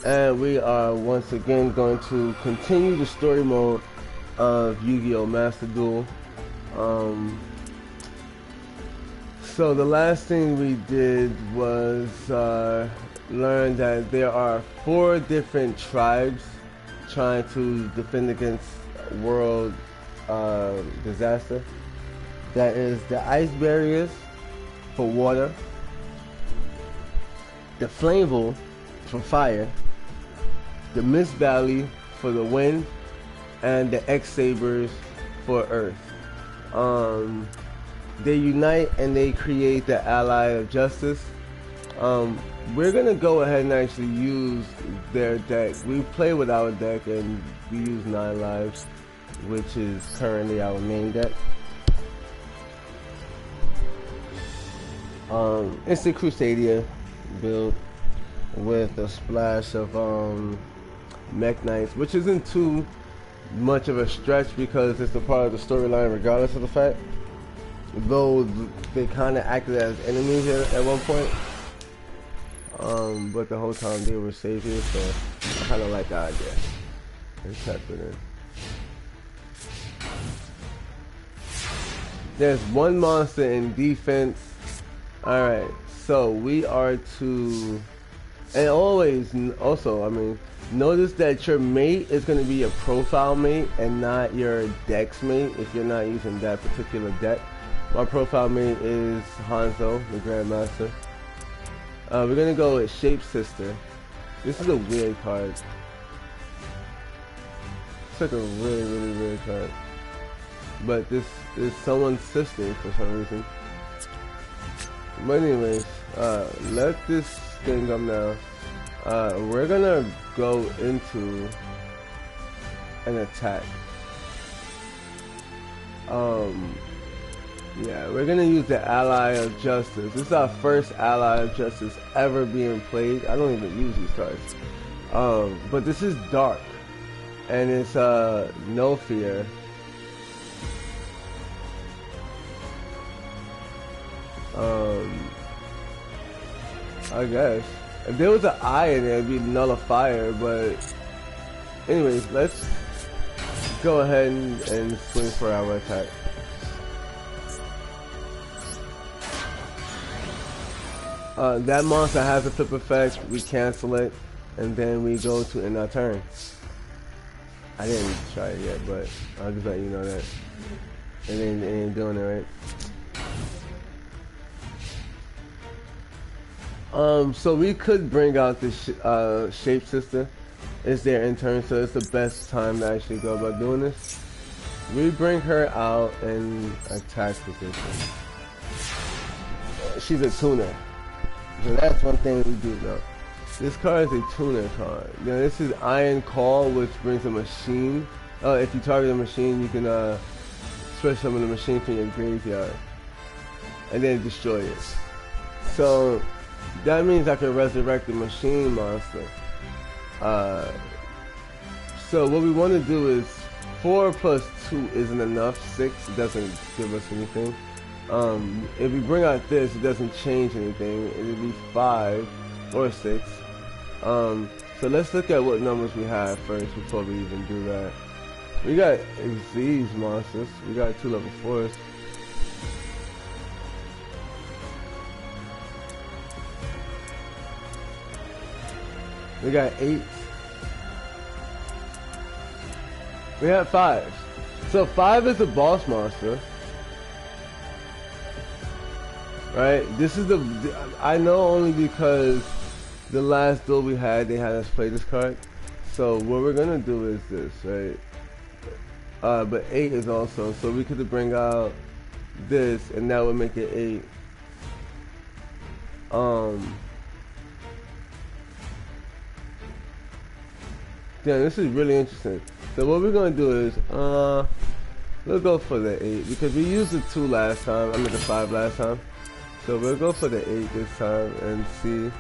And we are once again going to continue the story mode of Yu-Gi-Oh! Master Duel. So the last thing we did was learn that there are 4 different tribes trying to defend against world disaster. That is the ice barriers for water, the Flameville for fire, the Mist Valley for the wind, and the X-Sabers for earth. They unite and they create the Ally of Justice. We're gonna go ahead and actually use their deck. We play with our deck and we use 9 lives, which is currently our main deck. It's the Crusadia build with a splash of Mech Knights, which isn't too much of a stretch because it's a part of the storyline regardless of the fact. Though they kind of acted as enemies at one point. But the whole time they were saviors, so I kind of like the idea. Let's type it in. There's 1 monster in defense. Alright, so we are to... And always, also, I mean, notice that your mate is going to be your profile mate and not your dex mate if you're not using that particular deck. My profile mate is Hanzo, the Grandmaster. We're going to go with Shape Sister. This is a weird card. It's like a really, really weird card. But this is someone's sister for some reason. But anyways, let this thing come now. We're gonna go into an attack. Yeah, we're gonna use the Ally of Justice. This is our first Ally of Justice ever being played. I don't even use these cards. But this is dark, and it's no fear. I guess if there was an eye in there, it'd be nullifier. But anyways, let's go ahead and swing for our attack. That monster has a flip effect. We cancel it, and then we go to end our turn. I didn't try it yet, but I'll just let you know that it ain't doing it right. So we could bring out this Shape Sister. It's their in turn, so it's the best time to actually go about doing this. We bring her out in attack position. She's a tuner. So that's one thing we do now. This card is a tuner card. Now this is Iron Call, which brings a machine. If you target a machine, you can switch some of the machine from your graveyard. And then destroy it. So that means I can resurrect the machine monster. So what we want to do is 4 plus 2 isn't enough. 6 doesn't give us anything. If we bring out this, it doesn't change anything. It would be 5 or 6. So let's look at what numbers we have first before we even do that. We got these monsters. We got 2 level 4s. We got 8. We have 5. So 5 is the boss monster. Right? This is I know only because the last duel we had, they had us play this card. So what we're gonna do is this, right? But 8 is also, so we could bring out this and that would make it 8. Yeah, this is really interesting. So what we're gonna do is, we'll go for the 8 because we used the 2 last time. I mean the 5 last time. So we'll go for the 8 this time and see.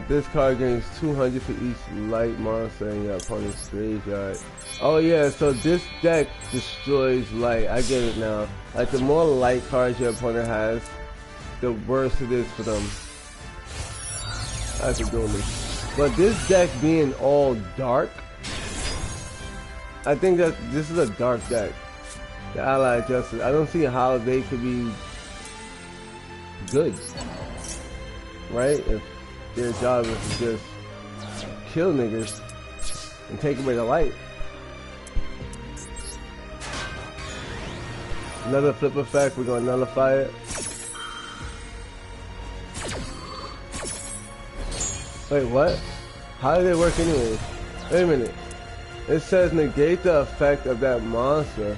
This card gains 200 for each light monster in your opponent's graveyard. Oh yeah, so this deck destroys light. I get it now. Like the more light cards your opponent has, the worse it is for them. I have to do this. But this deck being all dark, I think that this is a dark deck. The Allied Justice. I don't see how they could be good, right? If their job is to just kill niggas and take away the light. Another flip effect, we're gonna nullify it. Wait, what? How did it work anyways? Wait a minute. It says negate the effect of that monster.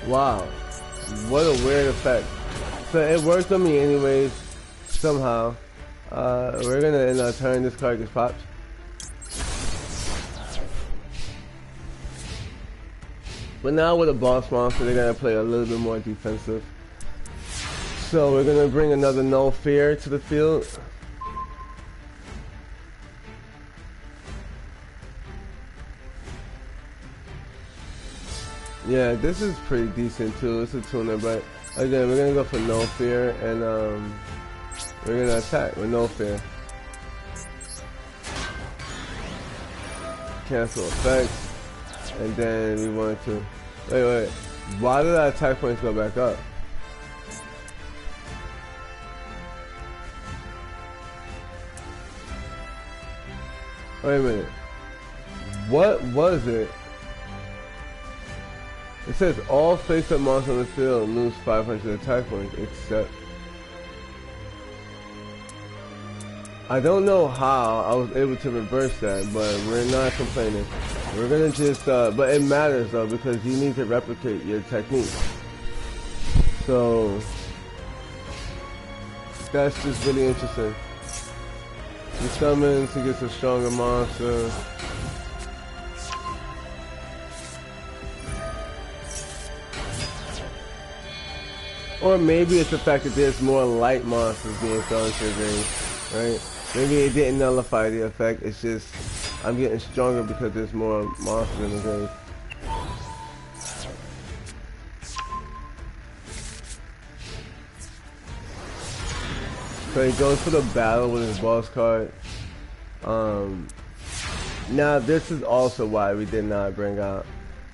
Wow. What a weird effect. So it worked on me anyways, somehow. We're gonna end our turn, this card gets popped. But now with a boss monster, they're gonna play a little bit more defensive. So we're gonna bring another No Fear to the field. Yeah, this is pretty decent too. It's a tuner, but again, we're gonna go for No Fear, and we're gonna attack with No Fear. Cancel effects, and then we want to. Wait. Why did our attack points go back up? Wait a minute. What was it? It says all face-up monsters on the field lose 500 attack points, except... I don't know how I was able to reverse that, but we're not complaining. We're gonna just, but it matters though, because you need to replicate your technique. So, that's just really interesting. He summons, he gets a stronger monster. Or maybe it's the fact that there's more light monsters being thrown into the grave, right? Maybe it didn't nullify the effect, it's just, I'm getting stronger because there's more monsters in the grave. So he goes for the battle with his boss card. Now this is also why we did not bring out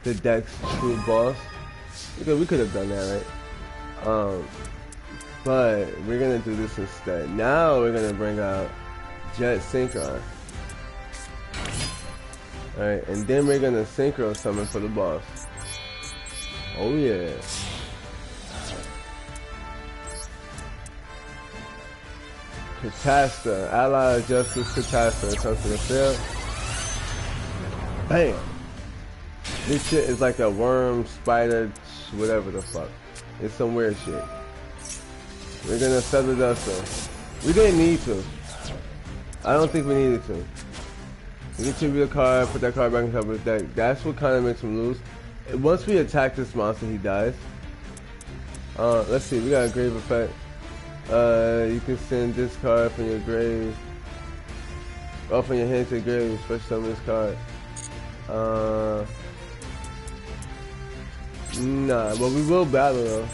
the deck's true boss. Because we could have done that, right? But we're gonna do this instead. Now we're gonna bring out Jet Synchron. Alright, and then we're gonna Synchro summon for the boss. Oh yeah. Catasta, Allied Justice Catasta comes to the field. Bam! This shit is like a worm, spider, whatever the fuck. It's some weird shit. We're gonna Feather Duster. We didn't need to. I don't think we needed to. We can tribute a card, put that card back in top of his deck. That's what kind of makes him lose. Once we attack this monster, he dies. Let's see, we got a grave effect. You can send this card from your grave. Or from your hand to the grave, special summon this card. Nah, but we will battle though.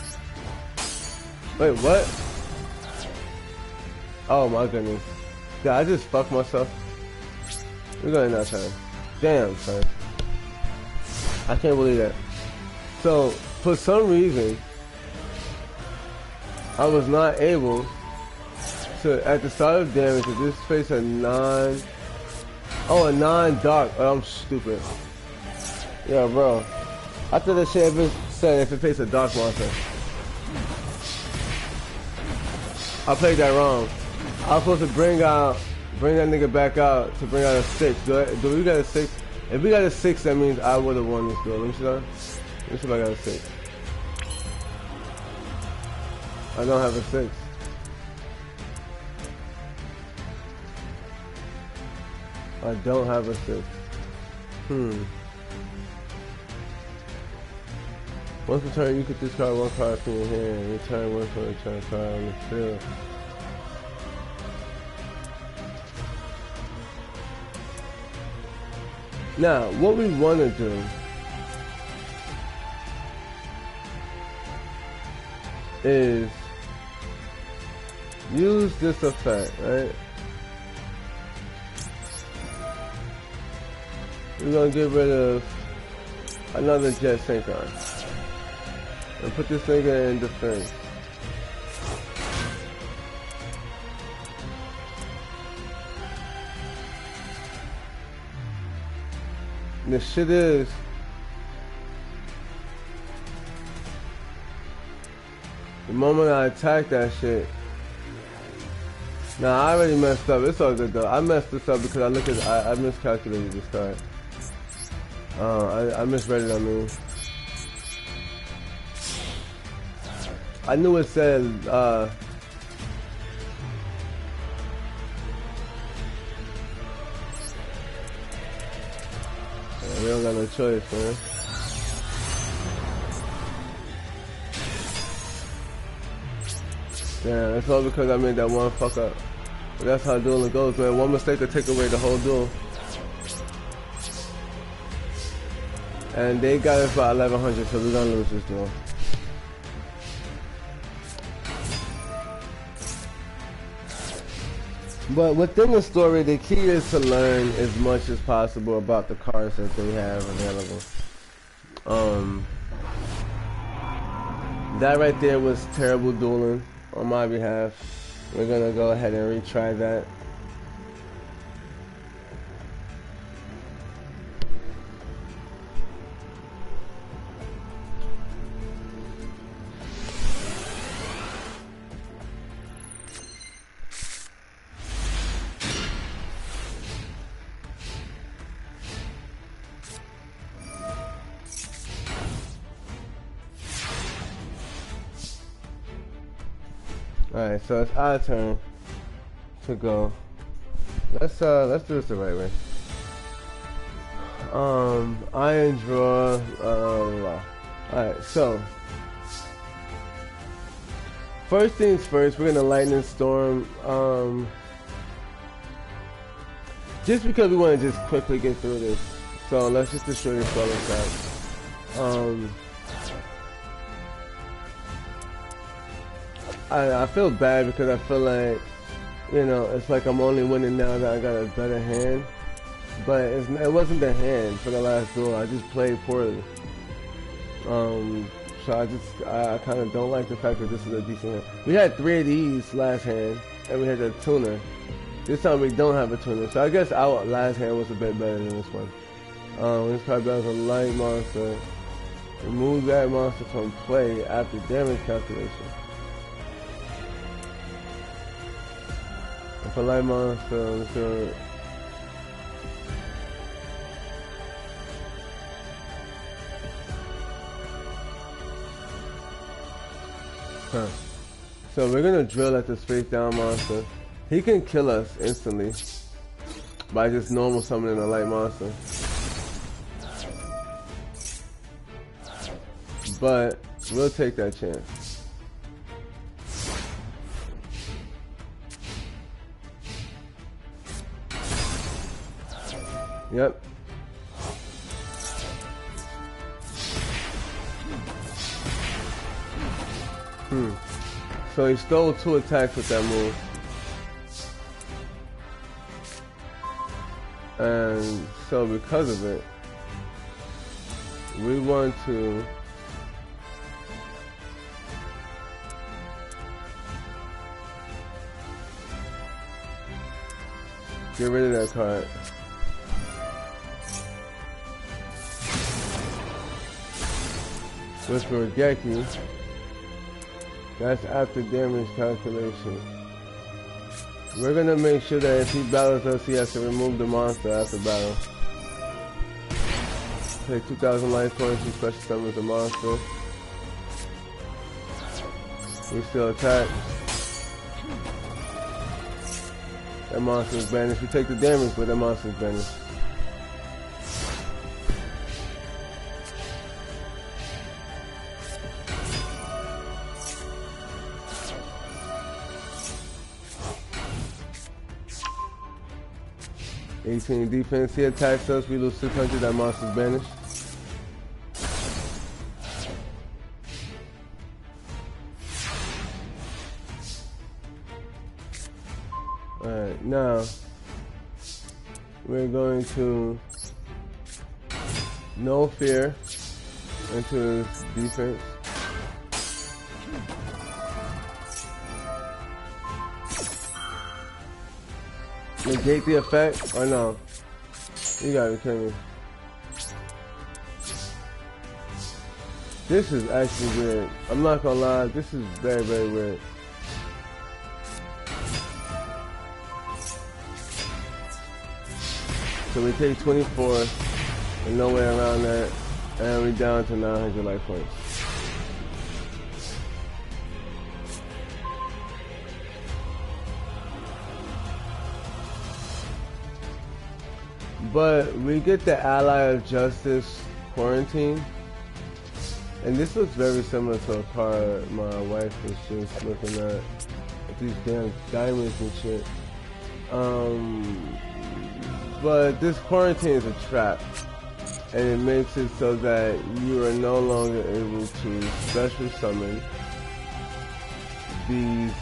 Wait, what? Oh my goodness. Did I just fuck myself? We're going that time. Damn, son. I can't believe that. So, for some reason, I was not able to, at the start of damage, if this face a non... Oh, a non-dark. Oh, I'm stupid. Yeah, bro. I thought that shit said if it faced a dark monster. I played that wrong. I was supposed to bring that nigga back out to bring out a 6. Do we got a 6? If we got a 6, that means I would have won this duel. Let me see that. Let me see if I got a 6. I don't have a 6. I don't have a 6. Once per turn, you could discard one card from your hand. Return one for return card on the field. Now, what we want to do is use this effect, right? We're gonna get rid of another jet synchron and put this nigga in defense. And the shit is, the moment I attack that shit, nah, I already messed up. It's all good though. I messed this up because I miscalculated this card. I misread it, I mean. I knew it said, yeah, we don't got no choice, man. Damn, it's all because I made that one fuck up. But that's how dueling goes, man. One mistake will take away the whole duel. And they got us by 1100, so we're gonna lose this duel. But within the story, the key is to learn as much as possible about the cards that they have available. That right there was terrible dueling on my behalf. We're gonna go ahead and retry that. Alright, so it's our turn to go. Let's do this the right way. Iron draw. Alright, so first things first, we're gonna lightning storm. Just because we want to just quickly get through this, so let's just destroy this spell inside. I feel bad because I feel like, you know, it's like I'm only winning now that I got a better hand. But it wasn't the hand for the last duel. I just played poorly. So I kind of don't like the fact that this is a decent hand. We had 3 of these last hand, and we had a tuner. This time we don't have a tuner. So I guess our last hand was a bit better than this one. This card battles a light monster. Remove that monster from play after damage calculation. For light monster, so so we're gonna drill at this face down monster. He can kill us instantly by just normal summoning a light monster. But we'll take that chance. Yep. So he stole 2 attacks with that move. And so because of it, we want to get rid of that card. Whisper Geki. That's after damage calculation. We're gonna make sure that if he battles us, he has to remove the monster after battle. Take 2,000 life points, he special summons the monster. We still attack. That monster is banished. We take the damage, but that monster is banished. $18 defense. He attacks us. We lose 600. That monster's banished. Alright, now we're going to no fear into his defense. Negate the effect or no? You gotta be kidding me. This is actually weird. I'm not gonna lie, this is very, very weird. So we take 24, and no way around that, and we down to 900 life points. But we get the Ally of Justice quarantine, and this looks very similar to a card my wife was just looking at these damn diamonds and shit. But this quarantine is a trap, and it makes it so that you are no longer able to special summon these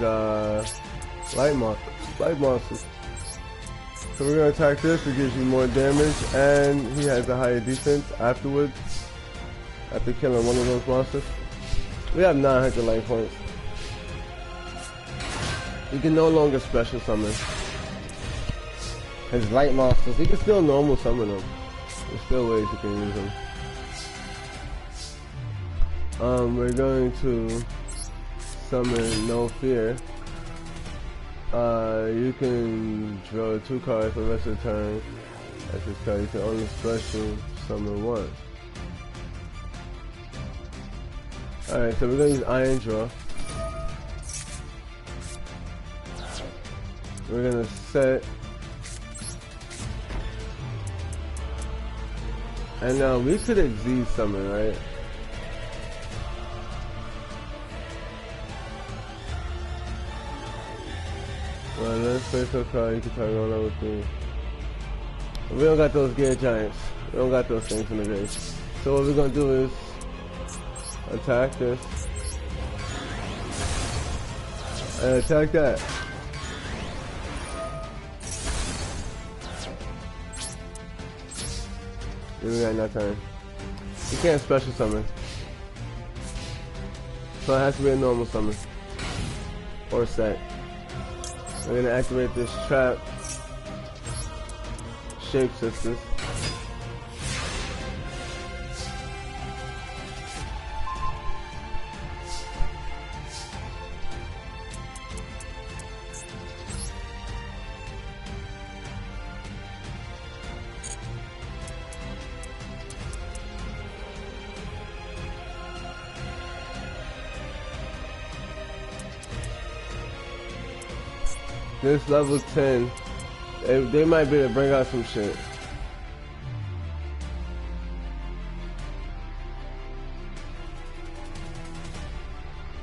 light monsters. So we're gonna attack this, it gives you more damage, and he has a higher defense afterwards, after killing one of those monsters. We have 900 life points. You can no longer special summon his light monsters. You can still normal summon them. There's still ways you can use them. We're going to summon No Fear. You can draw 2 cards for the rest of the turn. That's this card. You can only special summon once. Alright, so we're gonna use Iron Draw. We're gonna set. And now we could exceed summon, right? Well, let's face a card, you can try going level 3. We don't got those gear giants. We don't got those things in the base. So what we're gonna do is attack this. And attack that. We got no time. You can't special summon. So it has to be a normal summon. Or set. We're gonna activate this trap. Shape Sisters. This level 10, they might be able to bring out some shit.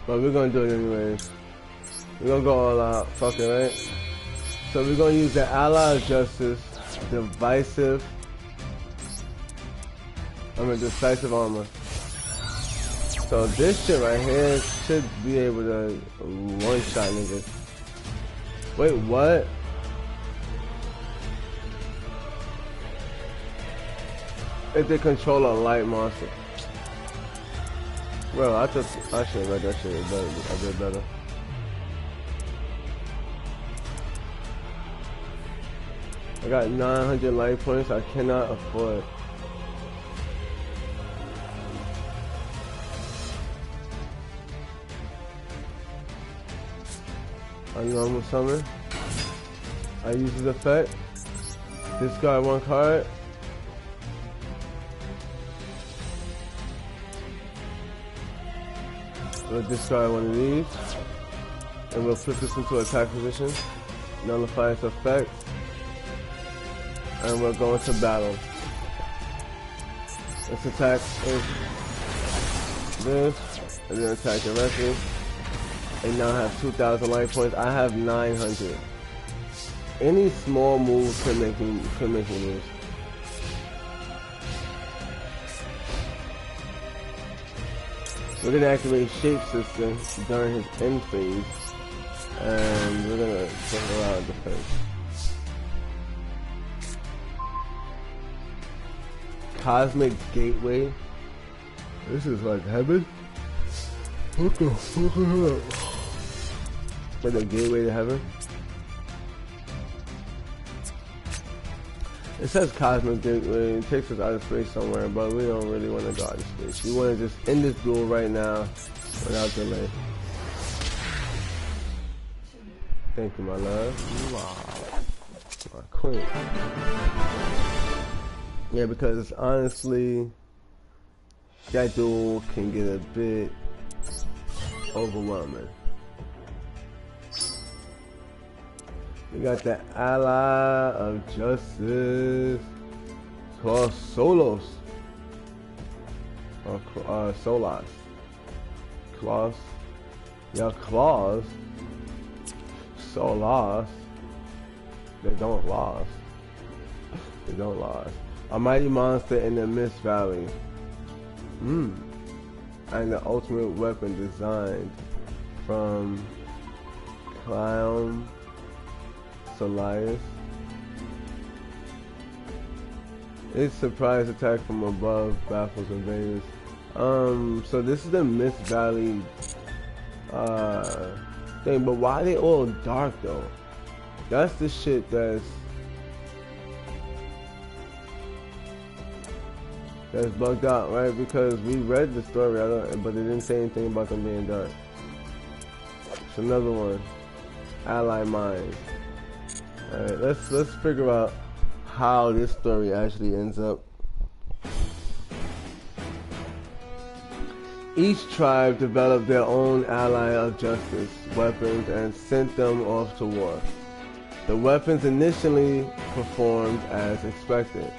But we're gonna do it anyways. We're gonna go all out, fuck it, right? So we're gonna use the Ally of Justice, Decisive Armor. So this shit right here should be able to one-shot niggas. Wait, what? If they control a light monster. Bro, I should have read that shit better. I did better. I got 900 light points. I cannot afford. A normal summon. I use his effect. Discard 1 card. We'll discard 1 of these. And we'll put this into attack position. Nullify its effect. And we'll go into battle. Let's attack this. And then attack the rest of it. And now I have 2,000 life points. I have 900. Any small move could make me lose. We're gonna activate Shape System during his end phase, and we're gonna check it out defense. Cosmic Gateway. This is like heaven? What the fuck is that? Like the gateway to heaven? It says Cosmic Gateway. It takes us out of space somewhere, but we don't really want to go out of space. We want to just end this duel right now without delay. Thank you, my love. Wow. My queen. Yeah, because honestly, that duel can get a bit overwhelming. We got the Ally of Justice, called Solos, or Solas. Claws. Yeah, Claws. Solas. They don't lost. They don't lost. A mighty monster in the Mist Valley. And the ultimate weapon designed from Clown Solias. Its surprise attack from above baffles invaders. So this is the Mist Valley thing, but why are they all dark though? That's the shit that's bugged out, right? Because we read the story, but it didn't say anything about them being dark. It's another one. Ally Mind. Alright, let's figure out how this story actually ends up. Each tribe developed their own ally of justice weapons and sent them off to war. The weapons initially performed as expected.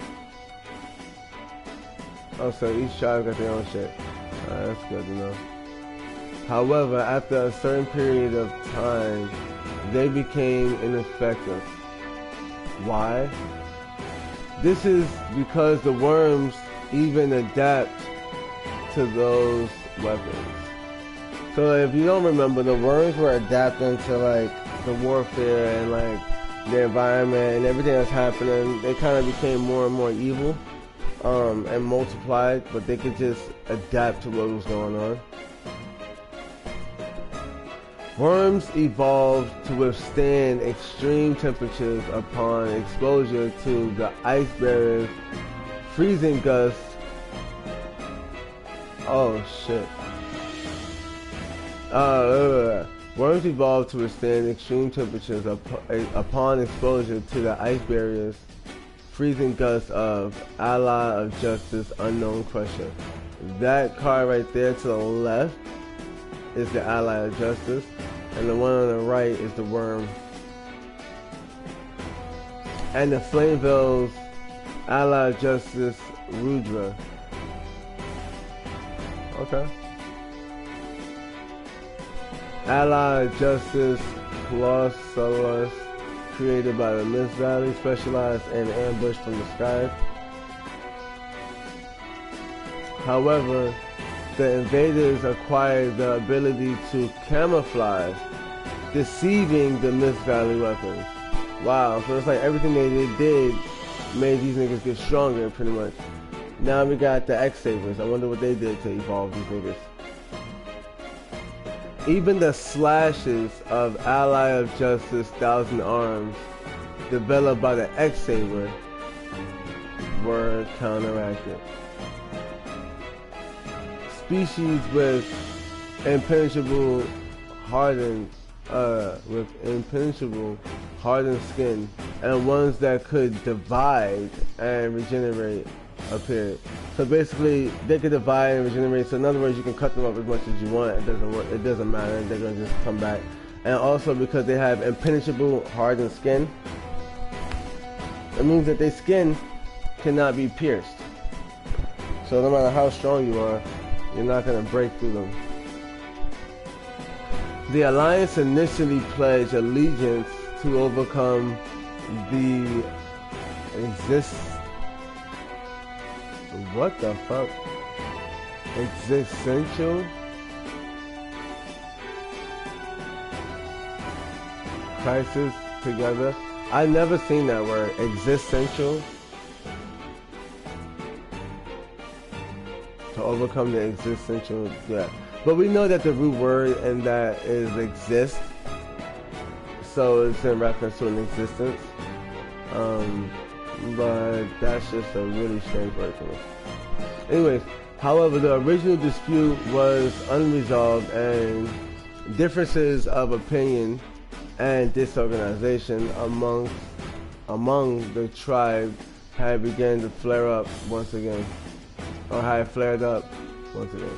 Oh, so each tribe got their own shit. That's good to know. However, after a certain period of time, they became ineffective. Why? This is because the worms even adapt to those weapons. So if you don't remember, the worms were adapting to like the warfare and like the environment and everything that's happening. They kind of became more and more evil. And multiplied, but they could just adapt to what was going on. Worms evolved to withstand extreme temperatures upon exposure to the ice barriers, freezing gusts. Oh shit. Worms evolved to withstand extreme temperatures upon exposure to the ice barriers, freezing gusts of Ally of Justice Unknown Crusher. That card right there to the left is the Ally of Justice, and the one on the right is the Worm. And the Flame Veil's Ally of Justice Rudra. Okay. Ally of Justice Colossus, created by the Mist Valley, specialized in ambush from the sky. However, the invaders acquired the ability to camouflage, deceiving the Mist Valley weapons. Wow, so it's like everything they did made these niggas get stronger, pretty much. Now we got the X-Sabers. I wonder what they did to evolve these niggas. Even the slashes of Ally of Justice Thousand Arms, developed by the X-Saber, were counteracted. Species with impenetrable hardened skin, and ones that could divide and regenerate appeared. So basically, they could divide and regenerate. So in other words, you can cut them up as much as you want. It doesn't work. It doesn't matter. They're gonna just come back. And also because they have impenetrable hardened skin, it means that their skin cannot be pierced. So no matter how strong you are, you're not gonna break through them. The Alliance initially pledged allegiance to overcome the what the fuck? Existential crisis together. I've never seen that word, existential. To overcome the existential, yeah. But we know that the root word and that is exist. So it's in reference to an existence. But that's just a really strange word to me. Anyways, however, the original dispute was unresolved and differences of opinion and disorganization among the tribe had begun to flare up once again. Or had flared up once again.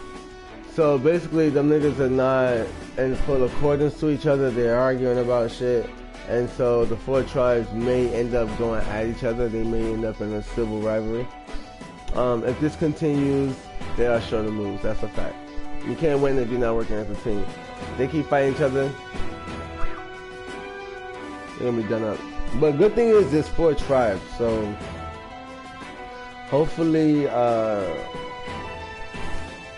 So basically, them niggas are not in full accordance to each other. They're arguing about shit. And so the four tribes may end up going at each other. They may end up in a civil rivalry. If this continues, they are sure to lose. That's a fact. You can't win if you're not working as a team. They keep fighting each other, they're gonna be done up. But good thing is there's four tribes, so hopefully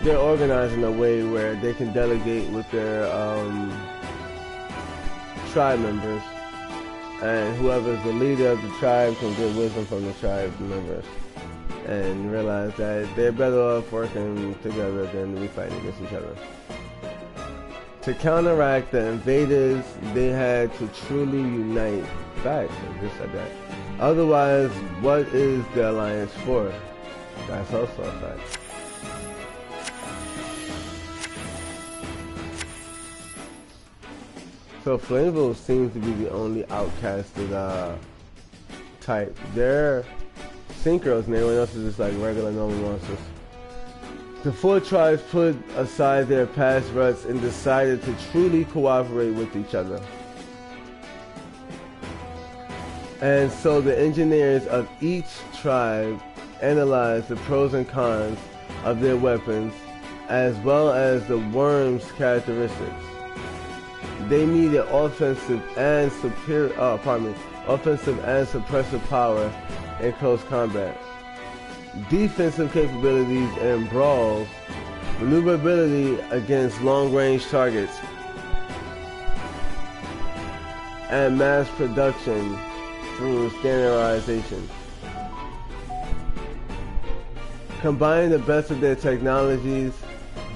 they're organized in a way where they can delegate with their tribe members, and whoever's the leader of the tribe can get wisdom from the tribe members and realize that they're better off working together than we fighting against each other. To counteract the invaders, they had to truly unite. Facts, I just said that. Otherwise, what is the alliance for? That's also a fact. So Flameville seems to be the only outcasted type. They're synchros and everyone else is just like regular normal monsters. The four tribes put aside their past ruts and decided to truly cooperate with each other. And so the engineers of each tribe analyzed the pros and cons of their weapons as well as the worm's characteristics. They needed offensive and suppressive power in close combat, defensive capabilities in brawls, maneuverability against long-range targets, and mass production through standardization. Combining the best of their technologies,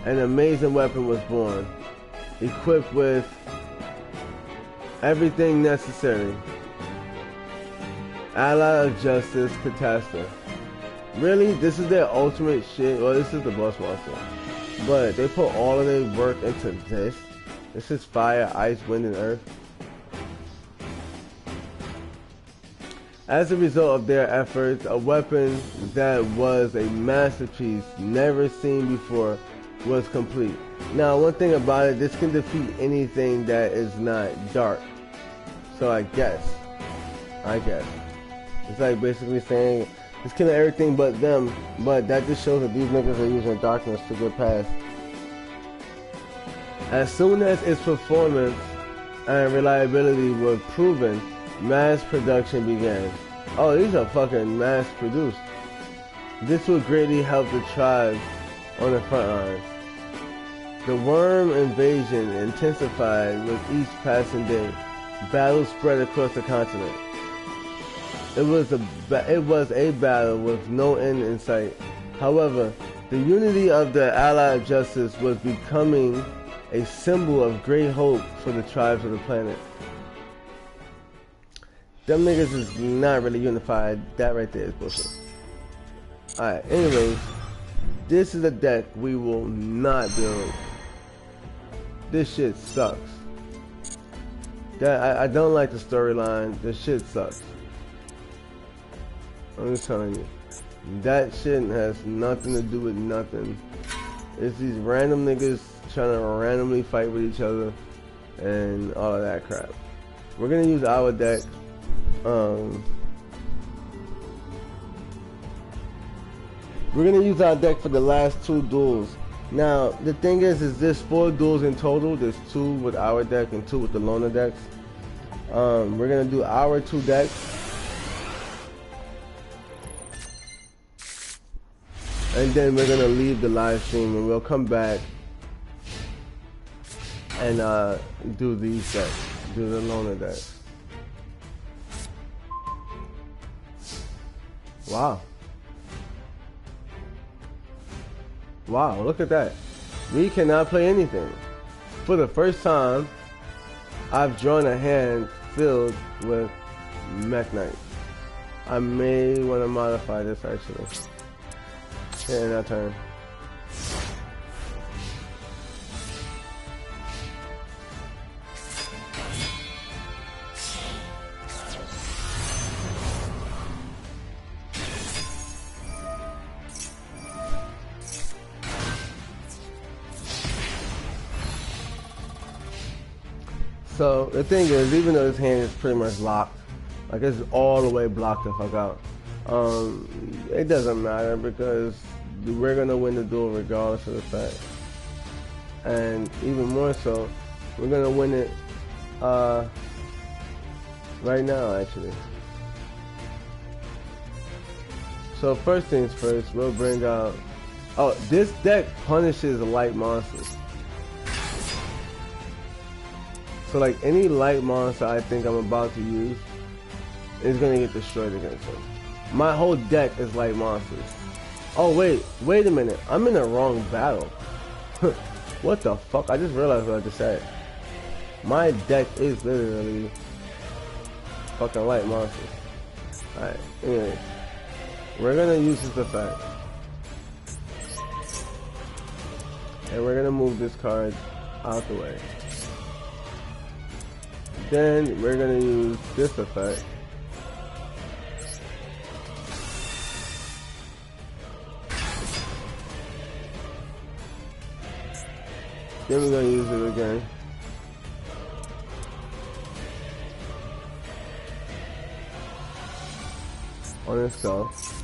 an amazing weapon was born, equipped with everything necessary. Ally of Justice, Catastrophe. Really? This is their ultimate shit? Well, this is the boss monster. But they put all of their work into this? This is fire, ice, wind, and earth. As a result of their efforts, a weapon that was a masterpiece never seen before was complete. Now, one thing about it, this can defeat anything that is not dark. So I guess. It's like basically saying it's killing everything but them, but that just shows that these niggas are using darkness to get past. As soon as its performance and reliability were proven, mass production began. Oh, these are fucking mass produced. This would greatly help the tribes on the front lines. The worm invasion intensified with each passing day. Battles spread across the continent. It was a battle with no end in sight. However, the unity of the Ally of Justice was becoming a symbol of great hope for the tribes of the planet. Them niggas is not really unified. That right there is bullshit. Alright, anyways, this is a deck we will not build. This shit sucks. I don't like the storyline. This shit sucks. I'm just telling you. That shit has nothing to do with nothing. It's these random niggas trying to randomly fight with each other and all of that crap. We're gonna use our deck. We're gonna use our deck for the last two duels. Now, the thing is there's 4 duels in total. There's 2 with our deck and 2 with the loner decks. We're gonna do our 2 decks. And then we're gonna leave the live stream and we'll come back and do these decks, do the loner decks. Wow. Wow, look at that. We cannot play anything. For the first time, I've drawn a hand filled with Mech Knight. I may want to modify this actually. Yeah, in our turn. So the thing is, even though this hand is pretty much locked, like it's all the way blocked the fuck out, it doesn't matter because we're gonna win the duel regardless of the fact. And even more so, we're gonna win it right now actually. So first things first, we'll bring out, oh, this deck punishes light monsters. So like any light monster I think I'm about to use is gonna get destroyed against him. My whole deck is light monsters. Oh wait a minute. I'm in the wrong battle. What the fuck? I just realized what I just said. My deck is literally fucking light monsters. Alright, anyway. We're gonna use this effect. And we're gonna move this card out the way. Then we're gonna use this effect. Then we're gonna use it again. On itself.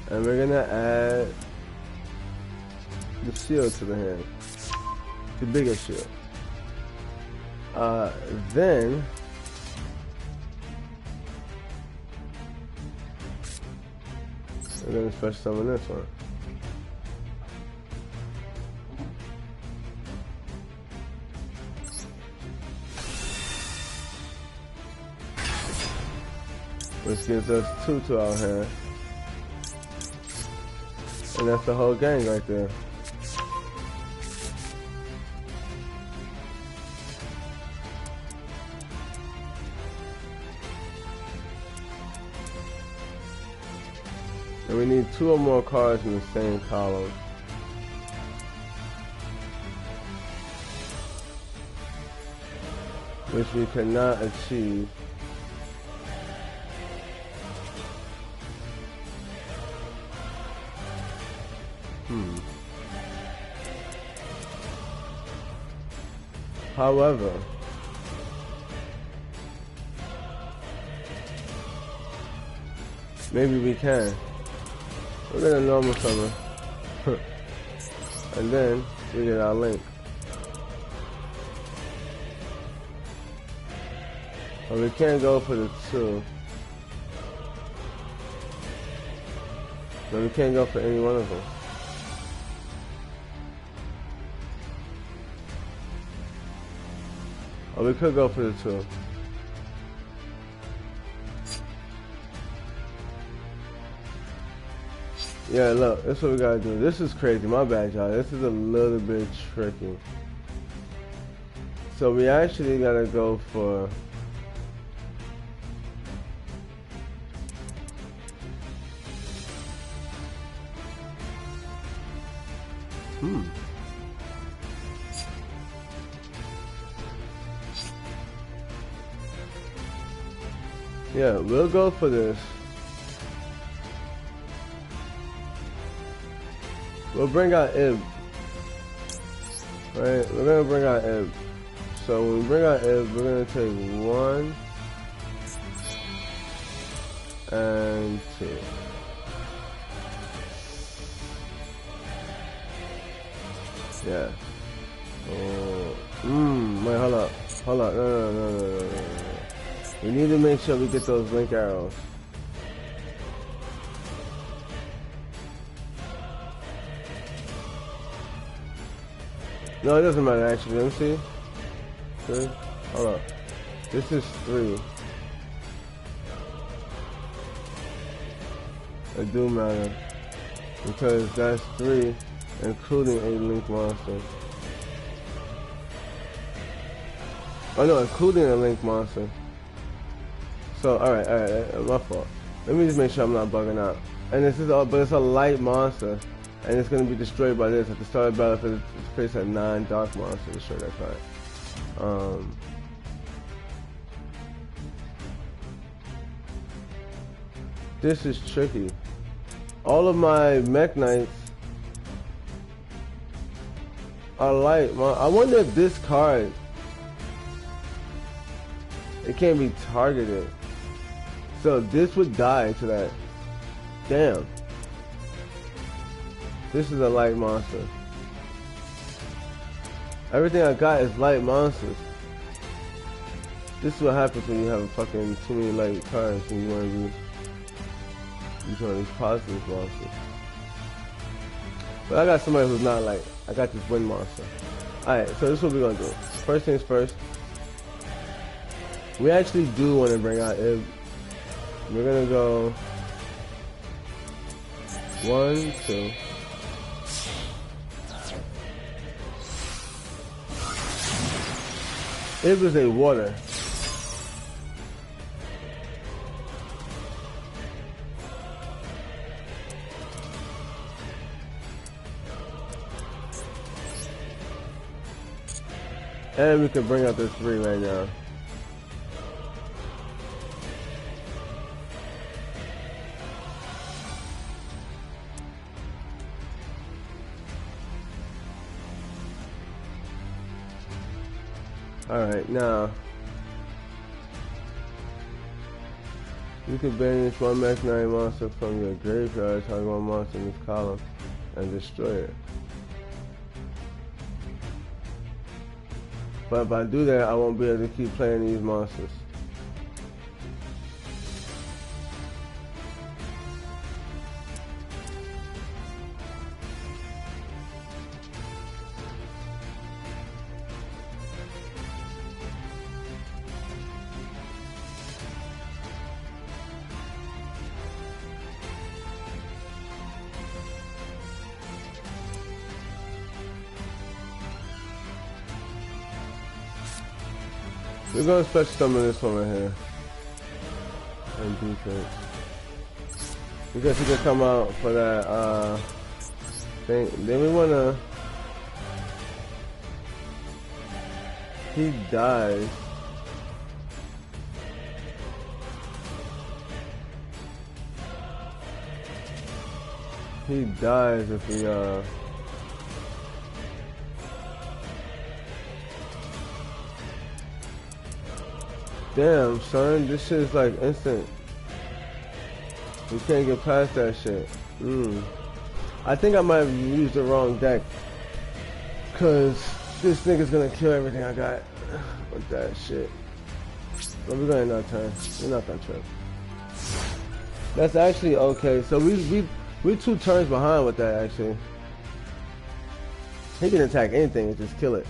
And we're gonna add the shield to the hand. The bigger shield. Then we're gonna special summon this one. Which gives us 2 to our hand. And that's the whole gang right there. And we need 2 or more cards in the same column. Which we cannot achieve. However, maybe we can. We're gonna normal summon. And then we get our link. But we can't go for the 2. No, we can't go for any one of them. Or we could go for the 2. Yeah, look, that's what we gotta do. This is crazy, my bad, y'all. This is a little bit tricky. So we actually gotta go for... Yeah, we'll go for this. We'll bring out Ib. Right, we're gonna bring out Ib. So when we bring out Ib, we're gonna take 1 and 2. Yeah. Oh. Wait, hold up. Hold up. No. We need to make sure we get those link arrows. No, it doesn't matter actually. Let me see. 3. Hold up. This is 3. It do matter. Because that's 3, including a link monster. Oh no, including a link monster. So, alright, my fault. Let me just make sure I'm not bugging out. And this is but it's a light monster. And it's gonna be destroyed by this. At the start of the battle, it's placed at 9 dark monsters. Destroy that card. This is tricky. All of my Mech Knights are light. I wonder if this card, it can't be targeted. So this would die to that. Damn. This is a light monster. Everything I got is light monsters. This is what happens when you have a fucking too many light cards and you want to use one of these positive monsters. But I got somebody who's not light. I got this wind monster. Alright, so this is what we're gonna do. First things first. We actually do want to bring out Ib. We're gonna go 1, 2. Ib is a water. And we can bring out this 3 right now. Alright, now you can banish 1 Mech Knight monster from your graveyard, target 1 monster in this column, and destroy it. But if I do that, I won't be able to keep playing these monsters. We're gonna special summon this one right here. And defense. Because he can come out for that thing. Then we wanna, he dies. He dies if we damn, son, this shit is like instant. We can't get past that shit. I think I might have used the wrong deck. Cause this nigga's gonna kill everything I got with that shit. But we're gonna end our turn. We're not gonna trip. That's actually okay. So we're 2 turns behind with that actually. He can attack anything and just kill it.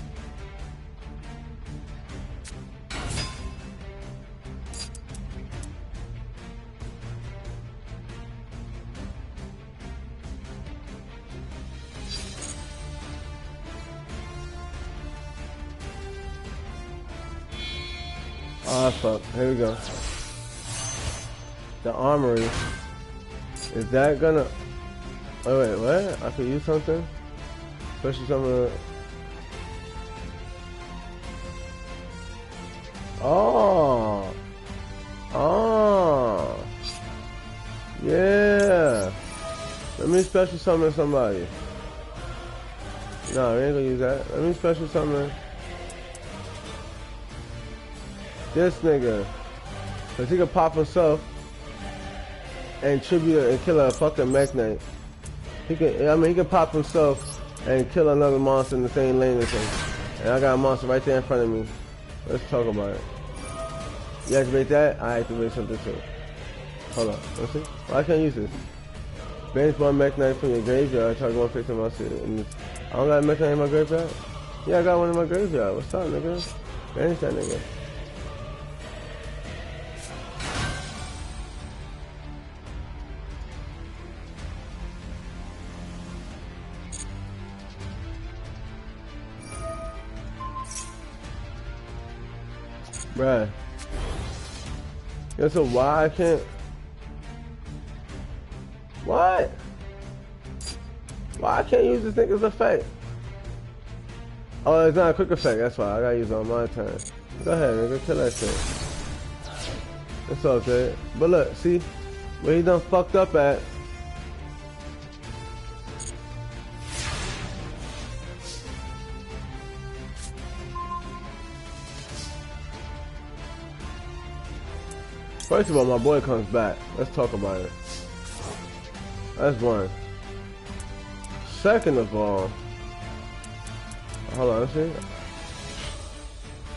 Ah, fuck. Here we go. The armory. Is that gonna... Oh, wait, what? I could use something? Especially something... Oh! Oh! Yeah! Let me special summon somebody. No, we ain't gonna use that. Let me special summon... this nigga, cause he can pop himself and tribute and kill a fucking Mech Knight. He can, he can pop himself and kill another monster in the same lane as him. And I got a monster right there in front of me. Let's talk about it. You activate that, I activate something too. Hold on, let's see. Well, I can't use this. Banish 1 Mech Knight from your graveyard. Target 1 face monster. I don't got a Mech Knight in my graveyard? Yeah, I got one in my graveyard. What's up, nigga? Banish that nigga. Bruh. Yeah, so why I can't... What? Why I can't use this nigga's effect? Oh, it's not a quick effect, that's why. I gotta use it on my turn. Go ahead, nigga, kill that shit. It's all good. But look, see? Where he done fucked up at. First of all, my boy comes back. Let's talk about it. That's one. Second of all, hold on, let's see.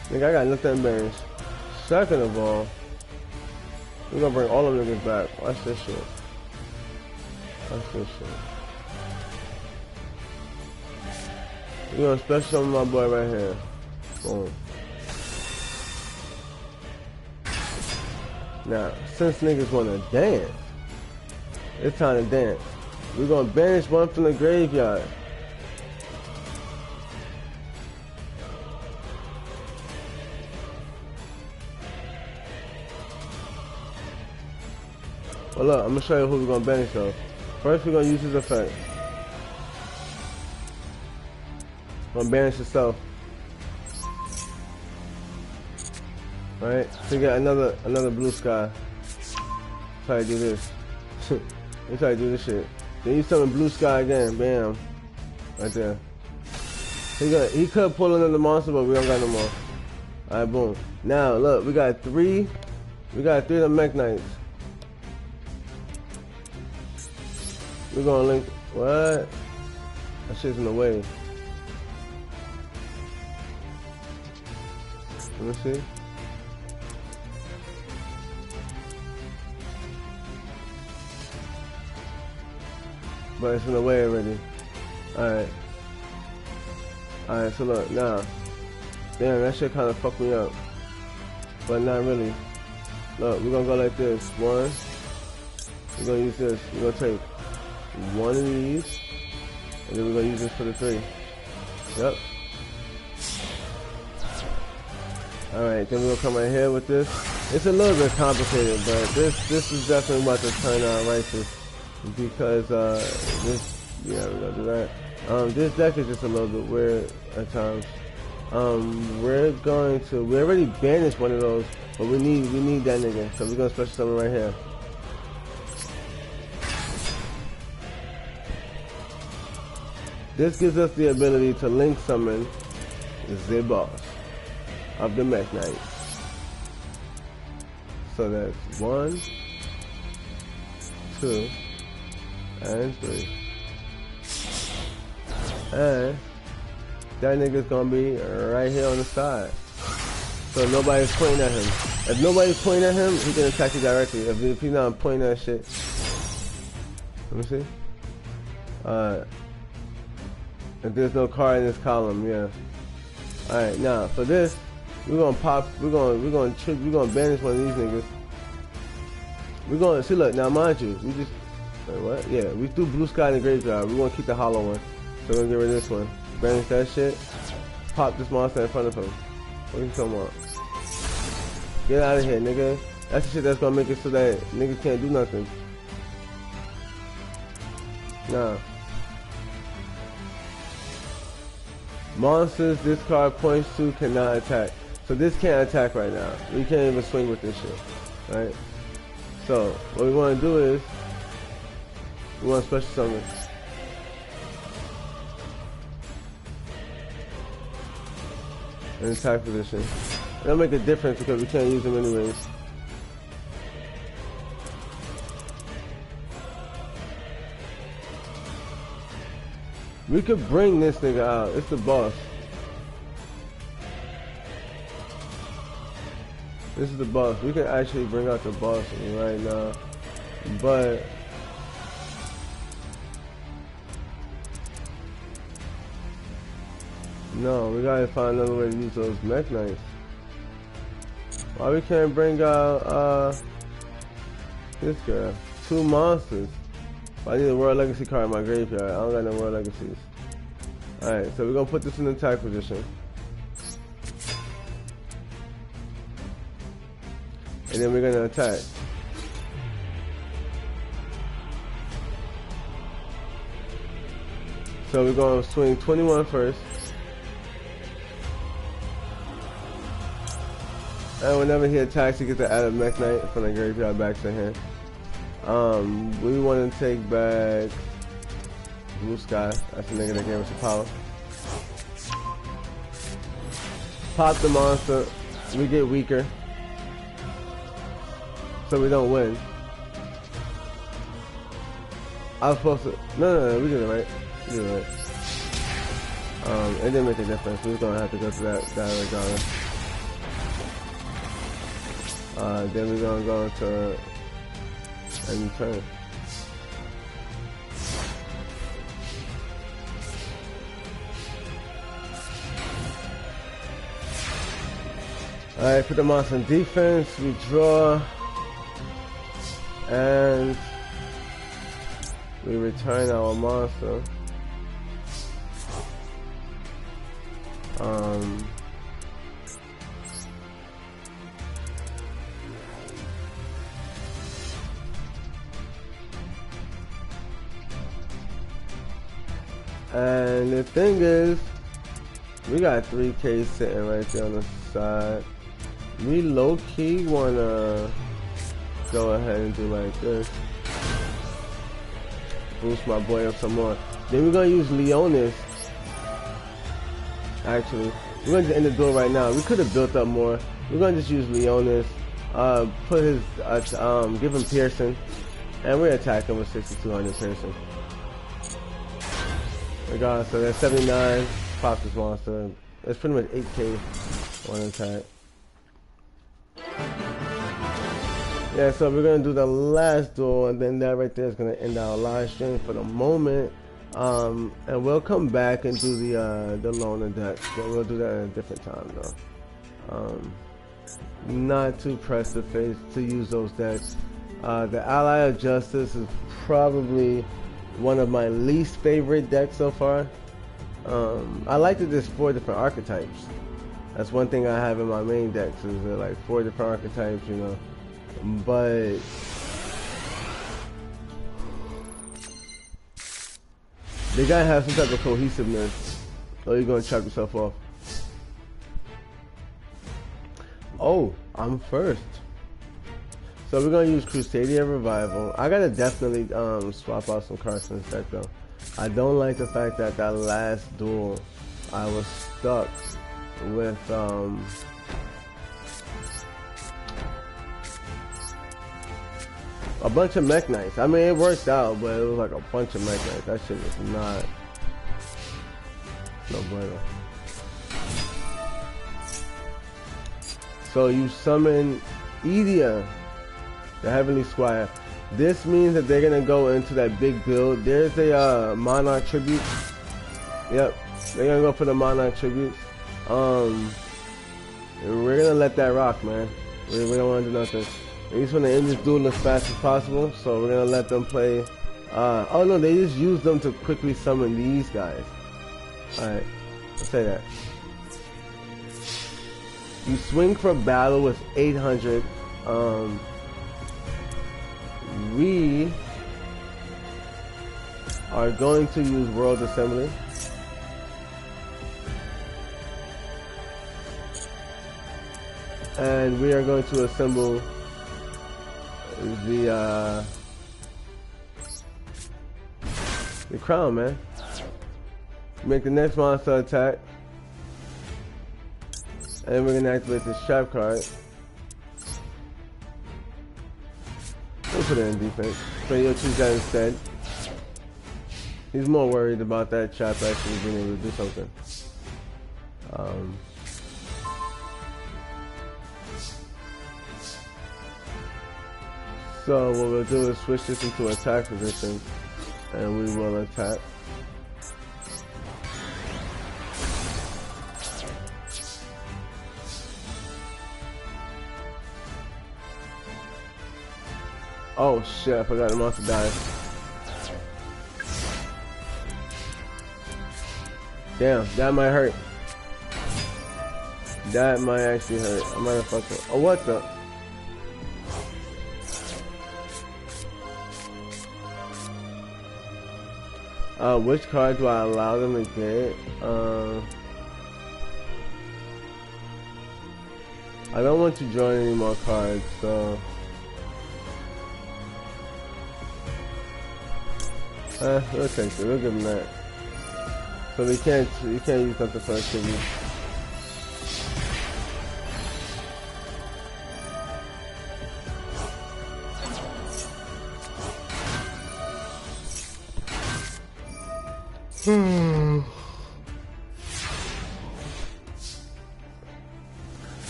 Nigga, I got nothing embarrassed. Second of all, we're gonna bring all of them niggas back. Watch this shit. Watch this shit. We're gonna special summon my boy right here. Boom. Now, since niggas wanna dance, it's time to dance. We're gonna banish one from the graveyard. Well look, I'm gonna show you who we're gonna banish though. First we're gonna use his effect. We're gonna banish yourself. Alright, so you got another blue sky. Try to do this. Let's try to do this shit. Then you summon blue sky again, bam. Right there. He could pull another monster, but we don't got no more. Alright, boom. Now look, we got three of the Mech Knights. We're gonna link what? That shit's in the way. Let me see. But it's in the way already. Alright. Alright, so look, now. Damn, that shit kinda fucked me up. But not really. Look, we're gonna go like this. One. We're gonna use this. We're gonna take one of these. And then we're gonna use this for the three. Yep. Alright, then we're gonna come right here with this. It's a little bit complicated, but this is definitely about to turn out righteous. Because yeah, we're gonna do that. This deck is just a little bit weird at times. We already banished one of those, but we need that nigga, so we're gonna special summon right here. This gives us the ability to link summon the boss of the Mech Knight. So that's 1, 2, and 3. And that nigga's gonna be right here on the side. So nobody's pointing at him. If nobody's pointing at him, he can attack you directly. If he's not pointing at shit. Let me see. If there's no card in this column, yeah. Alright, now for this, we're gonna banish one of these niggas. We're gonna see, look, now mind you, we just wait, what? Yeah, we threw blue sky in the graveyard. We're gonna keep the hollow one. So we're gonna get rid of this one. Banish that shit. Pop this monster in front of him. What are you talking about? Get out of here, nigga. That's the shit that's gonna make it so that niggas can't do nothing. Nah. Monsters this card points to cannot attack. So this can't attack right now. We can't even swing with this shit. Right? So what we wanna do is we want to special summon. In attack position. It'll make a difference because we can't use them anyways. We could bring this nigga out. It's the boss. This is the boss. We can actually bring out the boss right now. But no, we gotta find another way to use those Mech Knights. Why we can't bring out this girl? 2 monsters. I need a World Legacy card in my graveyard. I don't got no World Legacies. Alright, so we're gonna put this in attack position. and then we're gonna attack. So we're gonna swing 21 first. And whenever he attacks, he gets to add a Mech Knight from the graveyard back to him. We want to take back Blue Sky. That's the nigga that gave us the power. Pop the monster. We get weaker. So we don't win. I was supposed to... No, we did it right. We did it right. It didn't make a difference. We was going to have to go through that regardless. Then we're going to go into a new turn. Alright, put the monster in defense, we draw, and we return our monster. And the thing is, we got 3K sitting right there on the side. We low-key wanna go ahead and do like this. Boost my boy up some more. Then we're gonna use Leonis. Actually, we're gonna end the duel right now. We could have built up more. We're gonna just use Leonis. Put his, give him Pearson, and we attack him with 6,200 Pearson. Regardless, so that's 79. Pop this monster. It's pretty much 8K one attack. Yeah, so we're gonna do the last duel, and then that right there is gonna end our live stream for the moment. And we'll come back and do the loner deck, but we'll do that at a different time though. Not too pressed to use those decks. The Ally of Justice is probably one of my least favorite decks so far. I like that there's 4 different archetypes. That's one thing I have in my main decks, is there like 4 different archetypes, you know. But they gotta have some type of cohesiveness, or you're gonna chop yourself off. Oh, I'm first. So we're gonna use Crusadia Revival. I gotta definitely swap out some cards in this deck though. I don't like the fact that that last duel I was stuck with a bunch of Mech Knights. I mean, it worked out, but it was like a bunch of Mech Knights. That shit was not no bueno. So you summon Edia, the Heavenly Squire. This means that they're gonna go into that big build. There's a Monarch tribute. Yep, they're gonna go for the Monarch tributes. We're gonna let that rock, man. We don't wanna do nothing. They just want to end this duel as fast as possible, so we're gonna let them play. Oh no, they just use them to quickly summon these guys. Alright, let's say that. You swing for battle with 800. We are going to use World Assembly. And we are going to assemble the crown, man. Make the next monster attack, and we're gonna activate this trap card. We'll put it in defense, so you'll choose that instead. He's more worried about that trap actually being able to do something. So what we'll do is switch this into attack position, and we will attack. Oh shit, I forgot the monster died. Damn, that might hurt. That might actually hurt. I might have fucked up. Oh, what the? Which card do I allow them to get? I don't want to join any more cards, so we'll take it. We'll give them that. So you can't use something for activity.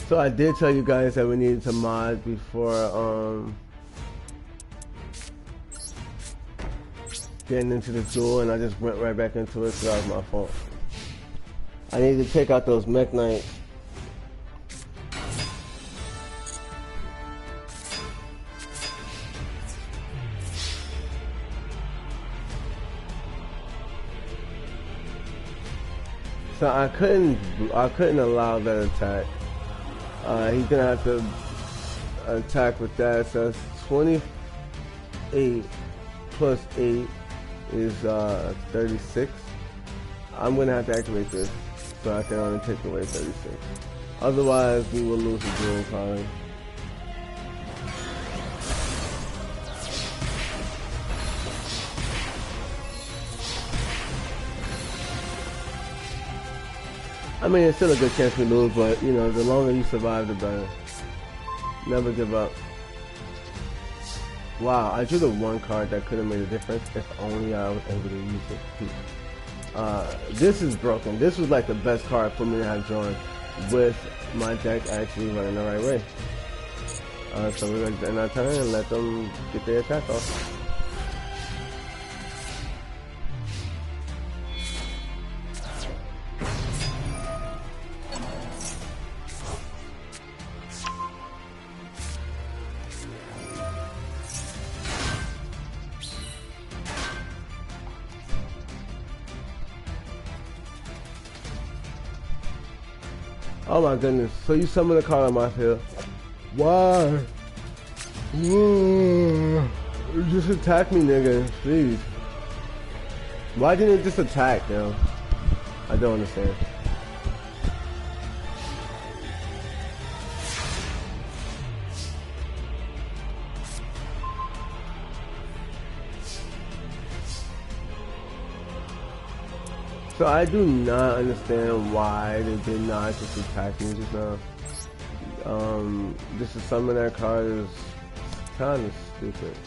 So I did tell you guys that we needed to mod before getting into the duel, and I just went right back into it, so that was my fault. I need to take out those mech knights. So I couldn't allow that attack. He's gonna have to attack with that. So that's 28 plus 8 is 36. I'm gonna have to activate this, so I can only take away 36. Otherwise, we will lose the duel probably. I mean, it's still a good chance we lose, but you know, the longer you survive, the better. Never give up. Wow, I drew the one card that could have made a difference if only I was able to use it. This is broken. This was like the best card for me to have drawn with my deck actually running the right way. So we're going to end our turn and let them get their attack off. Oh my goodness. So you summon a card on my field. Why? Just attack me, nigga. Please. Why didn't it just attack, yo? I don't understand. So I do not understand why they did not just attack me just now. Just to summon that card is kind of stupid.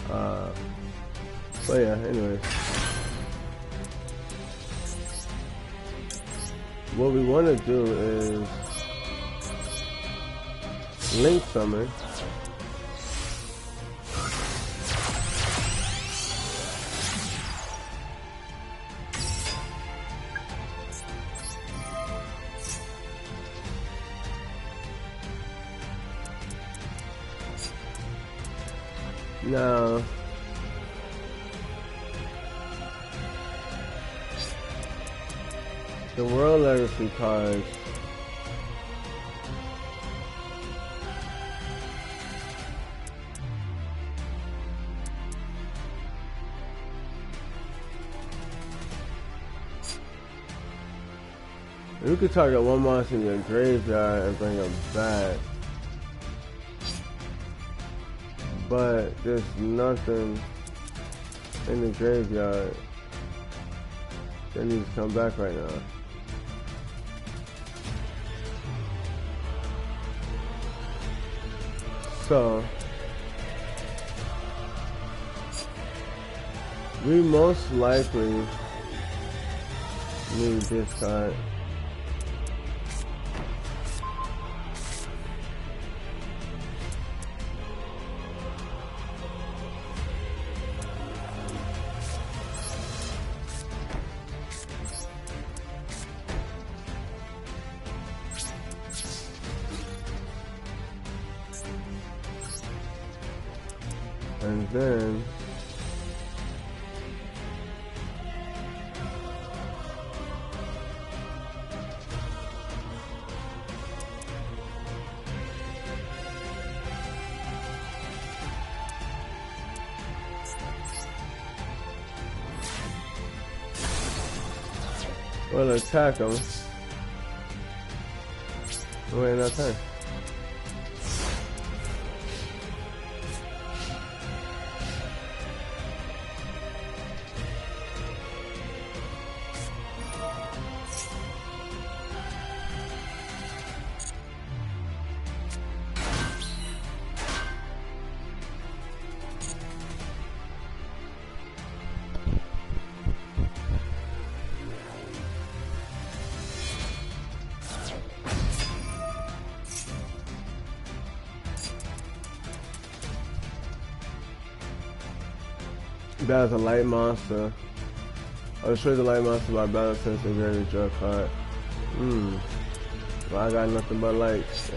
But yeah, anyways. What we want to do is link summon. Now, the World Legacy cards. You could target one monster in your graveyard and bring them back. But there's nothing in the graveyard that needs to come back right now. So we most likely need this card. And then Well, attack him. Wait, no time. That is a light monster. I'll destroy the light monster by battle sense and very draw card. Well, I got nothing but lights.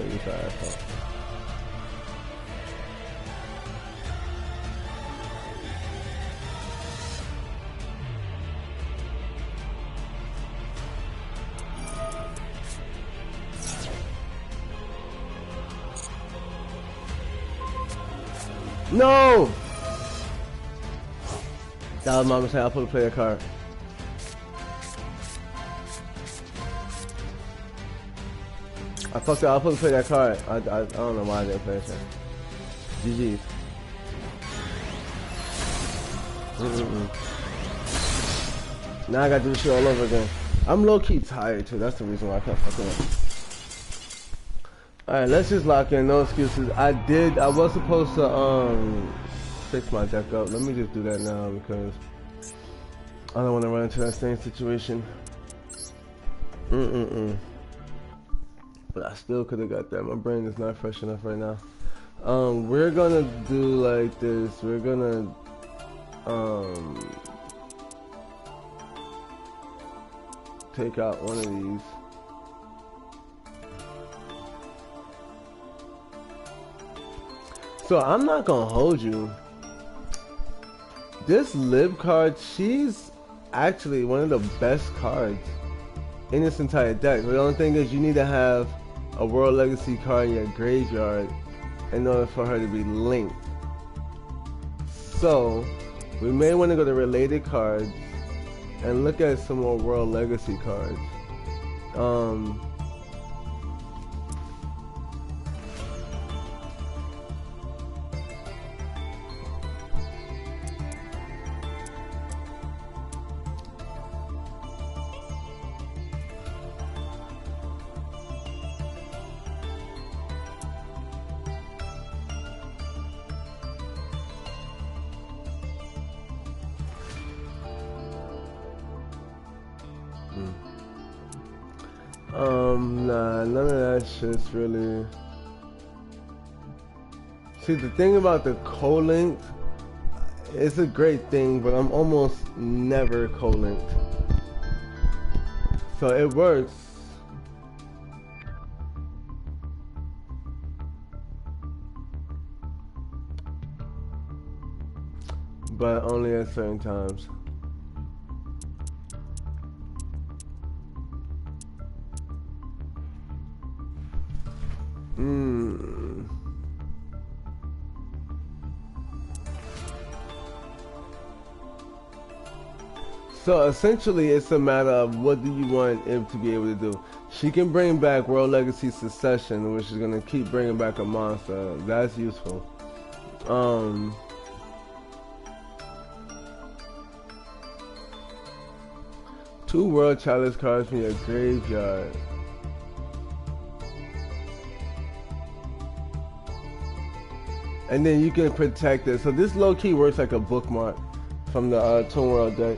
No! That was my mistake. I'll play a card. I fucked up. I'll play that card. I don't know why I didn't play that. GG's. Now I gotta do this shit all over again. I'm low-key tired too. That's the reason why I can't fuck up. Alright, let's just lock in. No excuses. I was supposed to fix my deck up. Let me just do that now because I don't want to run into that same situation. But I still could have got that. My brain is not fresh enough right now. We're gonna do like this. We're gonna take out one of these. So I'm not gonna hold you. This Lib card, she's actually one of the best cards in this entire deck. The only thing is you need to have a World Legacy card in your graveyard in order for her to be linked. So we may want to go to related cards and look at some more World Legacy cards. Nah, none of that shit's really... See, the thing about the co-linked, it's a great thing, but I'm almost never co-linked. So it works. But only at certain times. So essentially it's a matter of what do you want it to be able to do. She can bring back World Legacy Succession, which is going to keep bringing back a monster. That's useful. Two World Chalice cards from your graveyard. And then you can protect it. So this low-key works like a bookmark from the Toon World deck.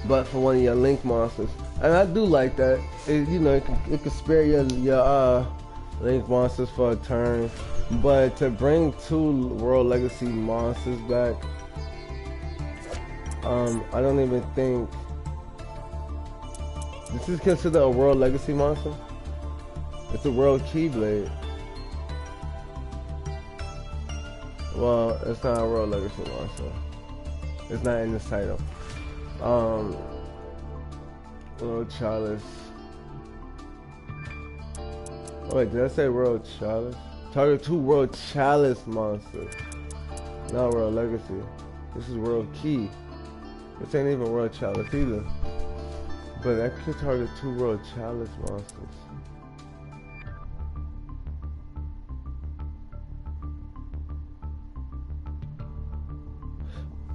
But for one of your Link monsters. And I do like that. It, you know, it can spare your Link monsters for a turn. But to bring two World Legacy monsters back, I don't even think... This is considered a World Legacy monster? It's a World Keyblade. Well, it's not a World Legacy monster. It's not in this title. World Chalice. Oh wait, did I say World Chalice? Target two World Chalice monsters. Not World Legacy. This is World Key. This ain't even World Chalice either. But that could target 2 World Challenge monsters.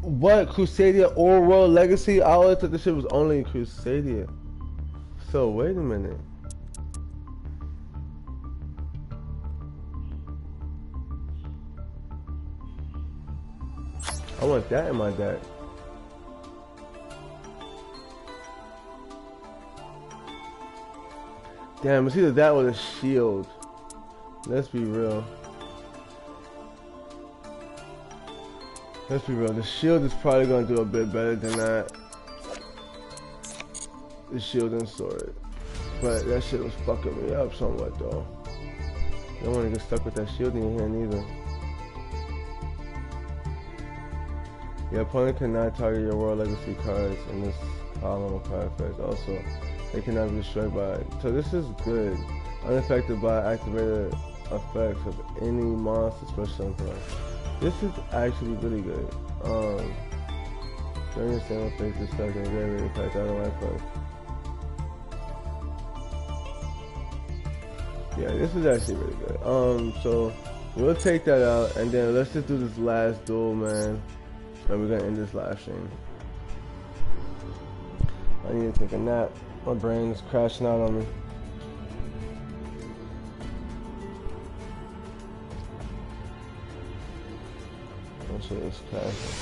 What? Crusadia or World Legacy? I always thought this shit was only in Crusadia. So, wait a minute. I want that in my deck. Damn, it's either that or the shield. Let's be real. Let's be real. The shield is probably gonna do a bit better than that. The shield and sword. But that shit was fucking me up somewhat though. You don't wanna get stuck with that shield in your hand either. Your opponent cannot target your World Legacy cards in this column of card effects. Also, they cannot be destroyed by it. So this is good. Unaffected by activated effects of any monster special card. This is actually really good. During your stand phase, this card can very impact out of life play. Yeah, this is actually really good. So we'll take that out and then let's just do this last duel, man. And we're gonna end this live stream. I need to take a nap. My brain is crashing out on me. That shit is crashing.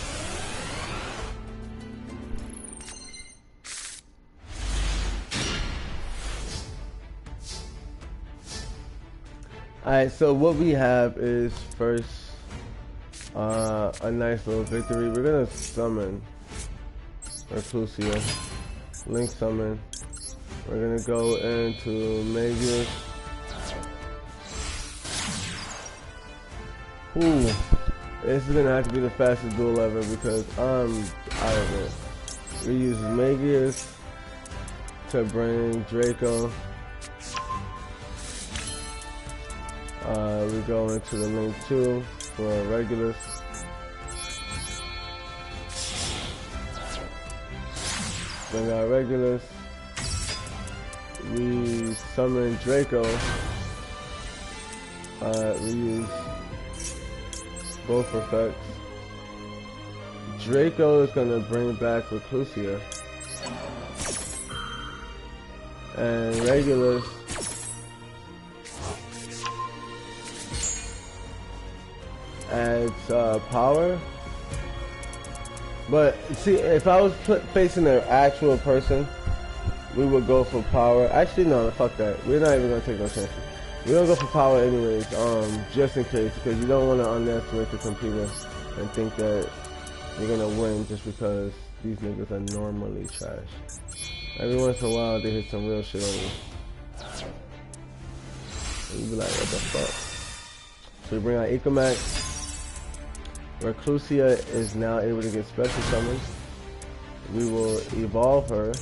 Alright, so what we have is first a nice little victory. We're gonna summon Reclusia, Link summon. We're gonna go into Magus. Ooh, this is gonna have to be the fastest duel ever because I'm out of it. We use Magus to bring Draco. We go into the Link 2 for Regulus. Bring out Regulus. We summon Draco. We use both effects. Draco is gonna bring back Reclusia. And Regulus adds power. But see, if I was facing an actual person, we would go for power. Actually, no, fuck that. We're not even gonna take no chances. We're gonna go for power anyways, just in case, because you don't want to underestimate the computer and think that you're gonna win just because these niggas are normally trash. Every once in a while, they hit some real shit on you. And you be like, what the fuck? So we bring out Ecomax. Reclusia is now able to get special summons. We will evolve her.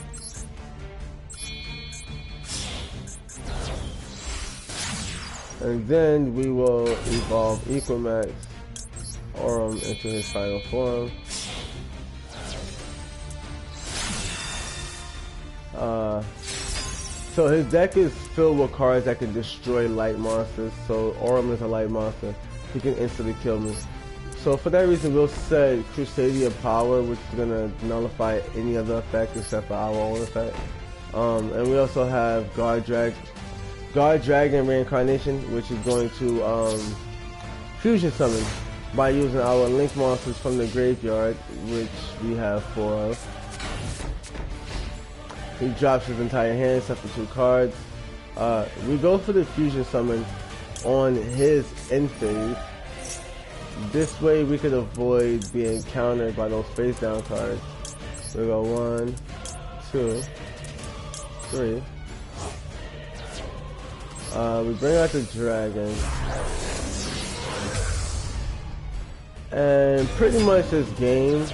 And then we will evolve Equimax Aurum into his final form. So his deck is filled with cards that can destroy light monsters. So Aurum is a light monster. He can instantly kill me. So for that reason, we'll set Crusadia Power, which is going to nullify any other effect except for our own effect. And we also have Guard Dragon Reincarnation, which is going to fusion summon by using our Link monsters from the graveyard, which we have 4 of. He drops his entire hand except for 2 cards. We go for the fusion summon on his end phase. This way we could avoid being countered by those face down cards. We go 1, 2, 3. We bring out the dragon. And pretty much this game,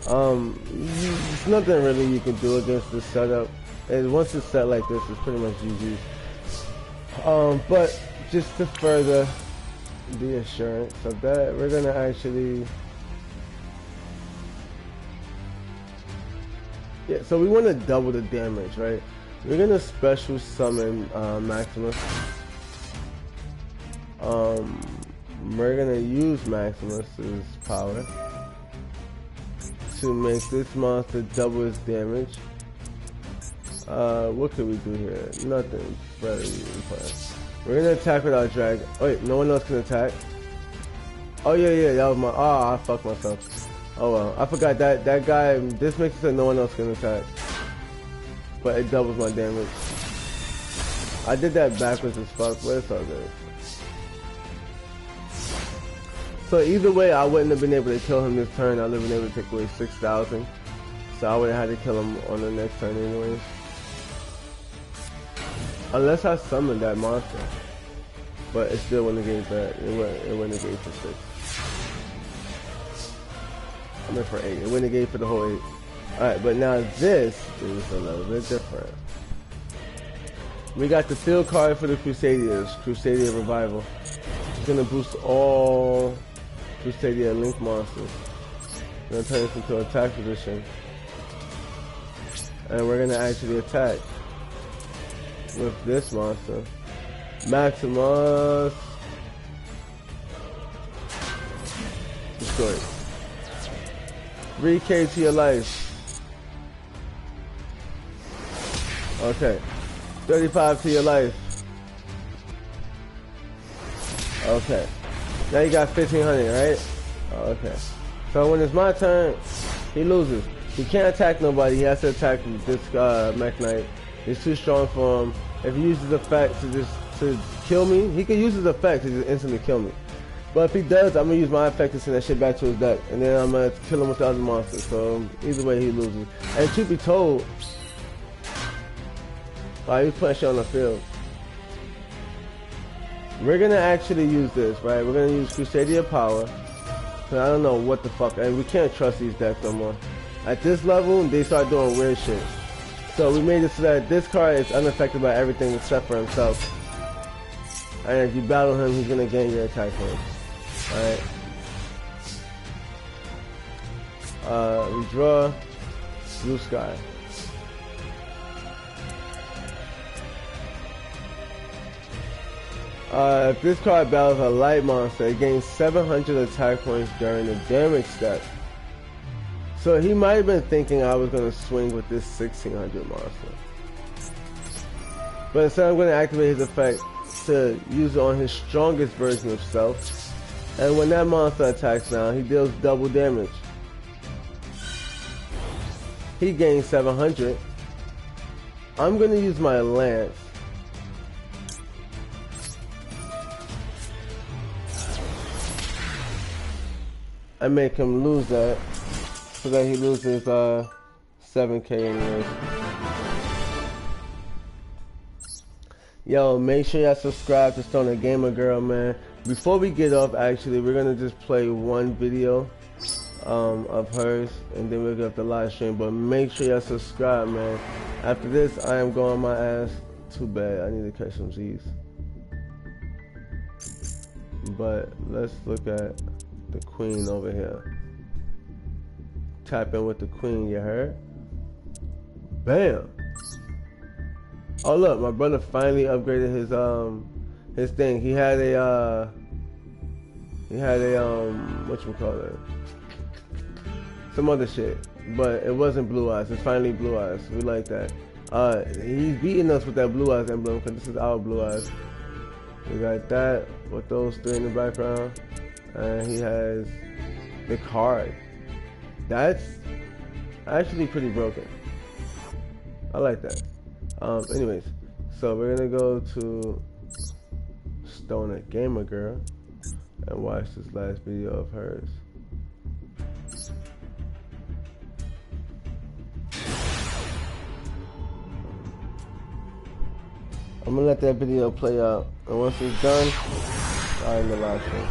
there's nothing really you can do against this setup. And once it's set like this, it's pretty much GG. But just to further the assurance of that, we're gonna actually Yeah, so we want to double the damage, right? So we're gonna special summon Maximus. We're gonna use Maximus's power to make this monster double its damage. What can we do here? Nothing. We're gonna attack with our dragon. Oh, wait, no one else can attack. Oh yeah, that was my. Oh, I fucked myself. Oh well, I forgot that guy. This makes it so no one else can attack, but it doubles my damage. I did that backwards as fuck, but it's all good. So either way, I wouldn't have been able to kill him this turn. I would have been able to take away 6,000. So I would have had to kill him on the next turn anyways. Unless I summoned that monster. But it still wouldn't have gave that. It wouldn't have gave for 6. I meant for 8. It wouldn't have gave for the whole 8. Alright, but now this is a little bit different. We got the field card for the Crusaders. Crusader Revival. It's gonna boost all Crusader Link monsters. We're gonna turn this into attack position. And we're gonna actually attack with this monster. Maximus. Destroy. 3k to your life. Okay. 35 to your life. Okay. Now you got 1500, right? Okay. So when it's my turn, he loses. He can't attack nobody. He has to attack this Mech Knight. He's too strong for him. If he uses effect to kill me, he can use his effect to just instantly kill me. But if he does, I'm gonna use my effect to send that shit back to his deck, and then I'm gonna kill him with the other monsters. So either way, he loses. And truth be told, wow, he's putting shit on the field. We're gonna actually use this, right? We're gonna use Crusader Power. Cause I don't know what the fuck, and we can't trust these decks no more. At this level, they start doing weird shit. So we made it so that this card is unaffected by everything except for himself. And if you battle him, he's gonna gain your attack points. Alright. We draw Blue Sky. If this card battles a light monster, it gains 700 attack points during the damage step. So he might have been thinking I was going to swing with this 1600 monster. But instead I'm going to activate his effect to use it on his strongest version of self. And when that monster attacks now, he deals double damage. He gains 700. I'm going to use my lance. I make him lose that, so that he loses 7k anyways. Yo, make sure y'all subscribe to Stoner Gamer Girl, man. Before we get off, actually, we're gonna just play one video of hers, and then we'll get off the live stream. But make sure y'all subscribe, man. After this, I am going my ass. Too bad, I need to catch some Z's. But let's look at the queen over here. Tap in with the queen, you heard? Bam! Oh look, my brother finally upgraded his thing. He had a whatchamacallit? Some other shit. But it wasn't Blue Eyes. It's finally Blue Eyes. We like that. He's beating us with that Blue Eyes emblem because this is our Blue Eyes. We got that with those three in the background. And he has the card. That's actually pretty broken. I like that. Anyways, so we're gonna go to Stoner Gamer Girl and watch this last video of hers. I'm gonna let that video play out, and once it's done, I'll end the live stream.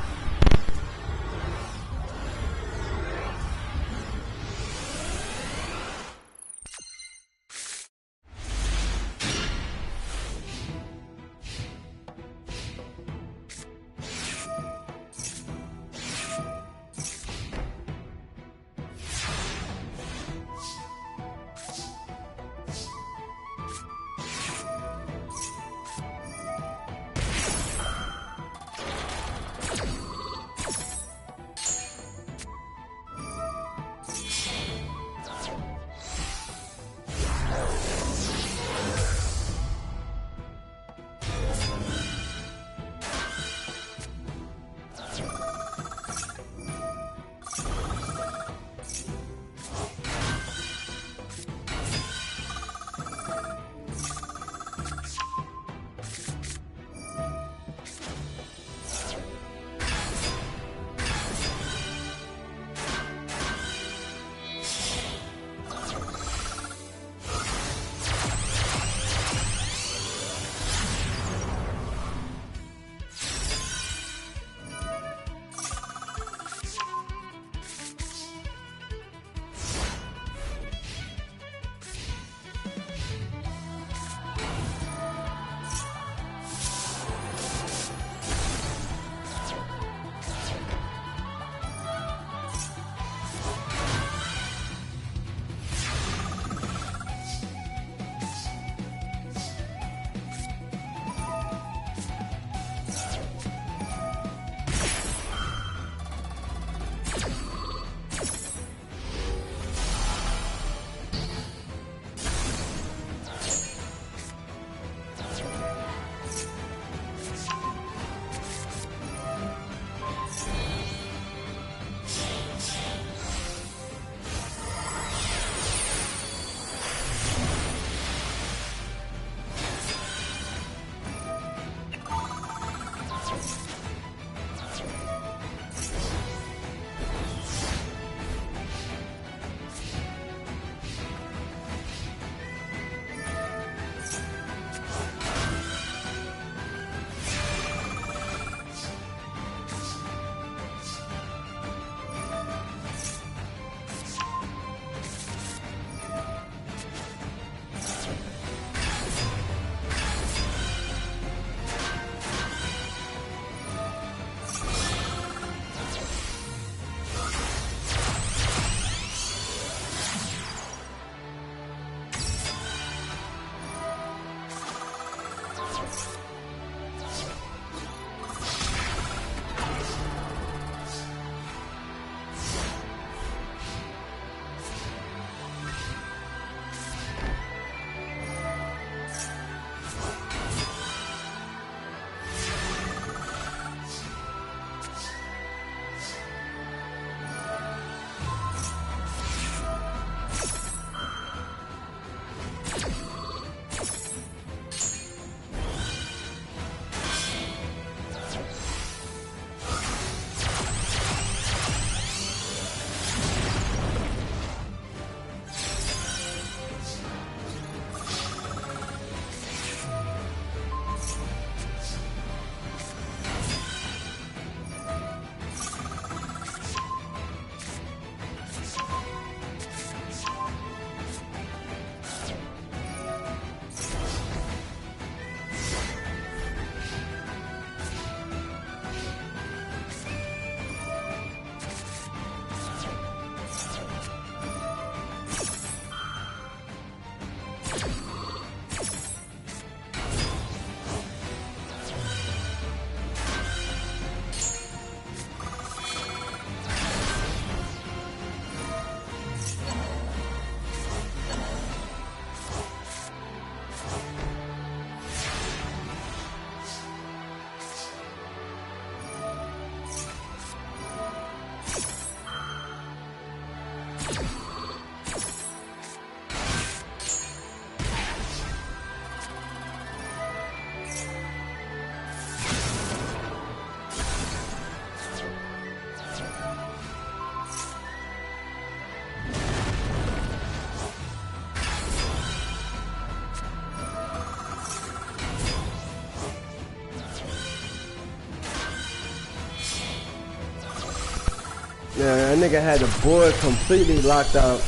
Yeah, that nigga had the board completely locked out.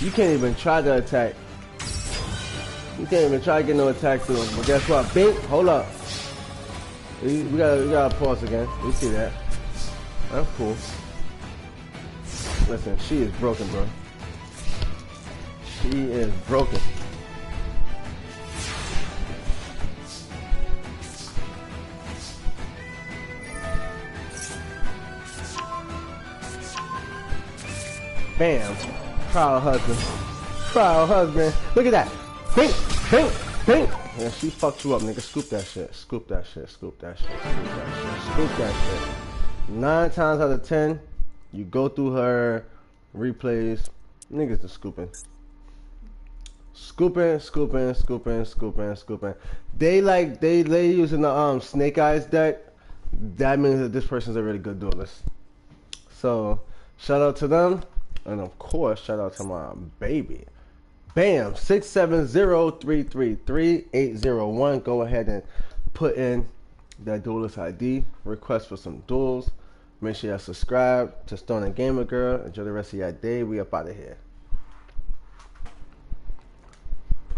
You can't even try to attack. You can't even try to get no attack through him. But guess what? Bink, hold up. We gotta pause again. You see that? That's cool. Listen, she is broken, bro. She is broken. Bam. Proud husband. Proud husband. Look at that. Bink, bink, bink. Yeah, she fucked you up, nigga. Scoop that shit. Scoop that shit. Scoop that shit. Scoop that shit. Scoop that shit. 9 times out of 10, you go through her replays. Niggas are scooping. Scooping, scooping, scooping, scooping, scooping. They using the Snake Eyes deck. That means that this person's a really good duelist. So shout out to them. And of course, shout out to my baby. Bam, 670-333-801. Go ahead and put in that duelist ID. Request for some duels. Make sure you subscribe to Stone and Gamer Girl. Enjoy the rest of your day. We up out of here.